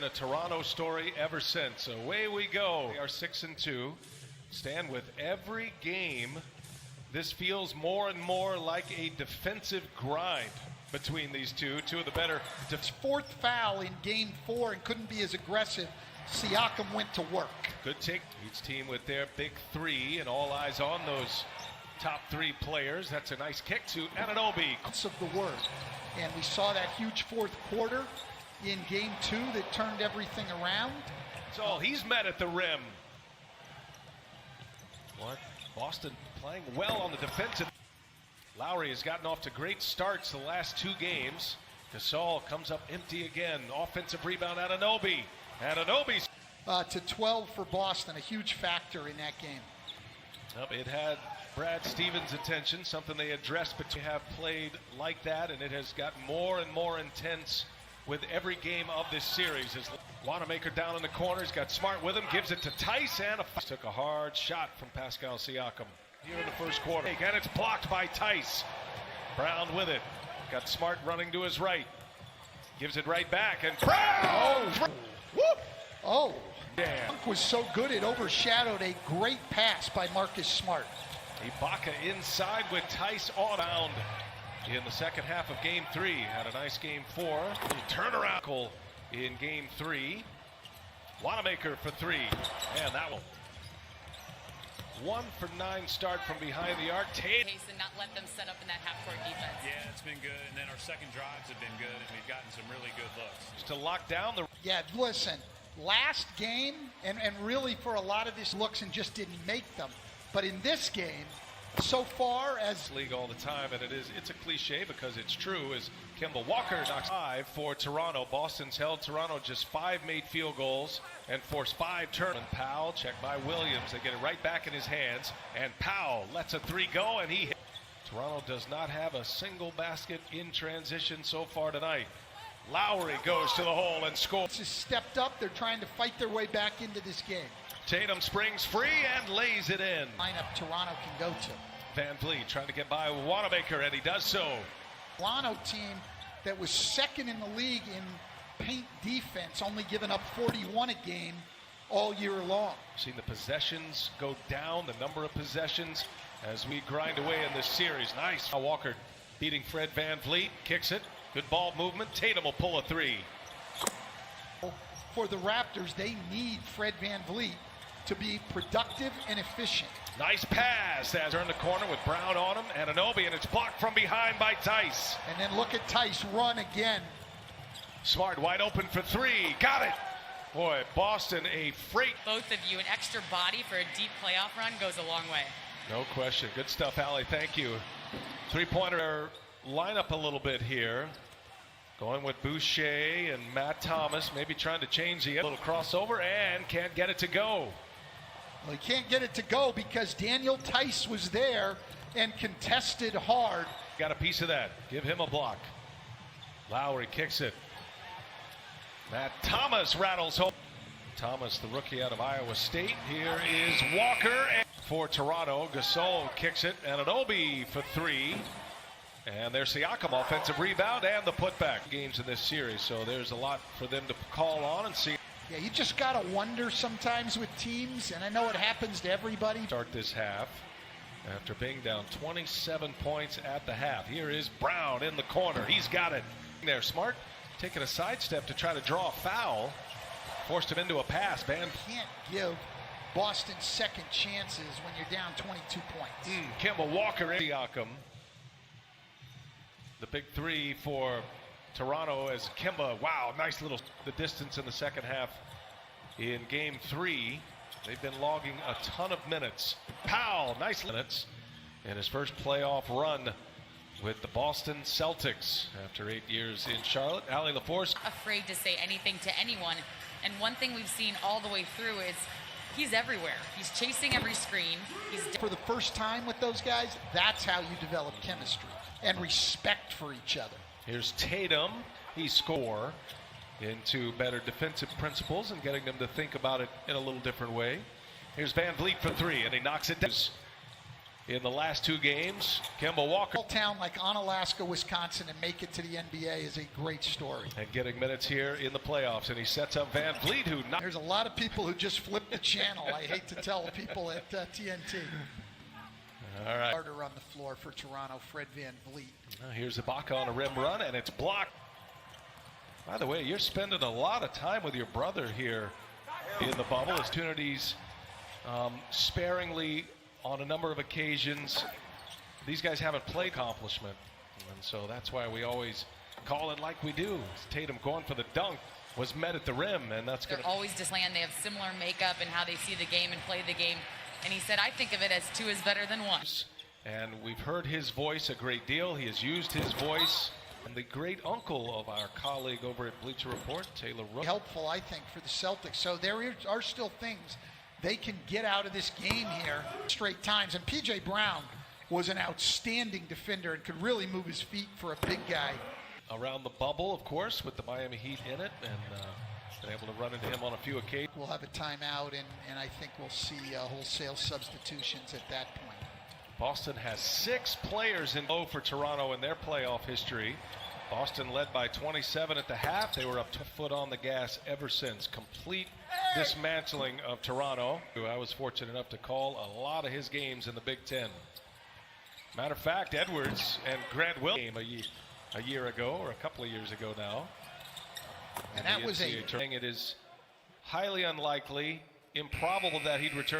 a Toronto story ever since. Away we go. We are 6-2. Stan, with every game, this feels more and more like a defensive grind between these two of the better. Fourth foul in game 4 and couldn't be as aggressive. Siakam went to work. Good take. Each team with their big three and all eyes on those top 3 players. That's a nice kick to Anunoby. Of the word. And we saw that huge fourth quarter in game 2 that turned everything around. So he's met at the rim. What? Boston playing well on the defensive. Lowry has gotten off to great starts the last 2 games. Gasol comes up empty again. Offensive rebound, Anunoby. Anunoby's to 12 for Boston, a huge factor in that game. It had Brad Stevens' attention, something they addressed, but they have played like that, and it has gotten more and more intense with every game of this series. As Wanamaker down in the corner, he's got Smart with him, gives it to Tice, and took a hard shot from Pascal Siakam here in the first quarter. And it's blocked by Tice. Brown with it. Got Smart running to his right. Gives it right back, and Brown! Oh, Dunk was so good it overshadowed a great pass by Marcus Smart. Ibaka inside with Tice on bound in the second half of game 3. Had a nice game 4. Little turnaround in game 3. Wanamaker for 3. And that one. 1 for 9 start from behind the arc. Pace and not let them set up in that half-court defense. Yeah, it's been good. And then our second drives have been good, and we've gotten some really good looks. Just to lock down the... Yeah, listen, last game, and really for a lot of these looks and just didn't make them. But in this game, so far as league all the time, and it's a cliche because it's true, is Kemba Walker knocks 5 for Toronto. Boston's held Toronto just 5 made field goals and forced 5 turnovers. Powell checked by Williams. They get it right back in his hands, and Powell lets a 3 go, and he hit. Toronto does not have a single basket in transition so far tonight. Lowry goes to the hole and scores. Has stepped up. They're trying to fight their way back into this game. Tatum springs free and lays it in. Lineup Toronto can go to. Van Vliet trying to get by Wanamaker, and he does so. Toronto team that was second in the league in paint defense, only giving up 41 a game all year long. Seen the possessions go down, the number of possessions as we grind away in this series. Nice. Walker beating Fred Van Vliet, kicks it. Good ball movement. Tatum will pull a 3. For the Raptors, they need Fred Van Vliet to be productive and efficient. Nice pass as turn the corner with Brown on him, and Anunoby, and it's blocked from behind by Tice. And then look at Tice run again. Smart wide open for 3. Got it. Boy, Boston a freight. Both of you, an extra body for a deep playoff run goes a long way. No question. Good stuff, Allie. Thank you. 3-pointer lineup a little bit here. Going with Boucher and Matt Thomas, maybe trying to change the little crossover, and can't get it to go. Well, he can't get it to go because Daniel Tice was there and contested hard. Got a piece of that. Give him a block. Lowry kicks it. Matt Thomas rattles home. Thomas, the rookie out of Iowa State. Here is Walker for Toronto. Gasol kicks it. Anunoby for 3. And there's Siakam, offensive rebound and the putback. Games in this series, so there's a lot for them to call on and see. Yeah, you just got to wonder sometimes with teams, and I know it happens to everybody. Start this half after being down 27 points at the half. Here is Brown in the corner. He's got it. There, Smart taking a sidestep to try to draw a foul. Forced him into a pass. Can't give Boston second chances when you're down 22 points. Kemba Walker in Siakam. The big 3 for Toronto as Kemba, wow, nice little the distance in the second half in game 3. They've been logging a ton of minutes. Powell, nice minutes in his first playoff run with the Boston Celtics after 8 years in Charlotte. Allie LaForce. Afraid to say anything to anyone. And one thing we've seen all the way through is he's everywhere. He's chasing every screen. For the first time with those guys, that's how you develop chemistry and respect for each other. Here's Tatum. He score into better defensive principles and getting them to think about it in a little different way. Here's Van Vliet for 3, and he knocks it down. in the last 2 games. Kemba Walker. Small town like Onalaska, Wisconsin, and make it to the NBA is a great story. And getting minutes here in the playoffs. And he sets up Van Vliet, who There's a lot of people who just flip the channel. I hate to tell people at TNT. All right. Starter on the floor for Toronto, Fred Van Vliet. Now here's Ibaka on a rim run, and it's blocked. By the way, you're spending a lot of time with your brother here in the bubble. Opportunities sparingly on a number of occasions. These guys haven't played accomplishment, and so that's why we always call it like we do. Tatum going for the dunk was met at the rim, and that's going to always just land. They have similar makeup and how they see the game and play the game. And he said, I think of it as 2 is better than 1. And we've heard his voice a great deal. He has used his voice. And the great uncle of our colleague over at Bleacher Report, Taylor Rook. Helpful, I think, for the Celtics. So there are still things they can get out of this game here straight times. And P.J. Brown was an outstanding defender and could really move his feet for a big guy. Around the bubble, of course, with the Miami Heat in it, and been able to run into him on a few occasions. We'll have a timeout, and I think we'll see wholesale substitutions at that point. Boston has 6 players in low for Toronto in their playoff history. Boston led by 27 at the half. They were up 2 foot on the gas ever since. Complete dismantling of Toronto, who I was fortunate enough to call a lot of his games in the Big Ten. Matter of fact, Edwards and Grant Williams a year ago, or a couple of years ago now. And that was it is highly unlikely, improbable that he'd return.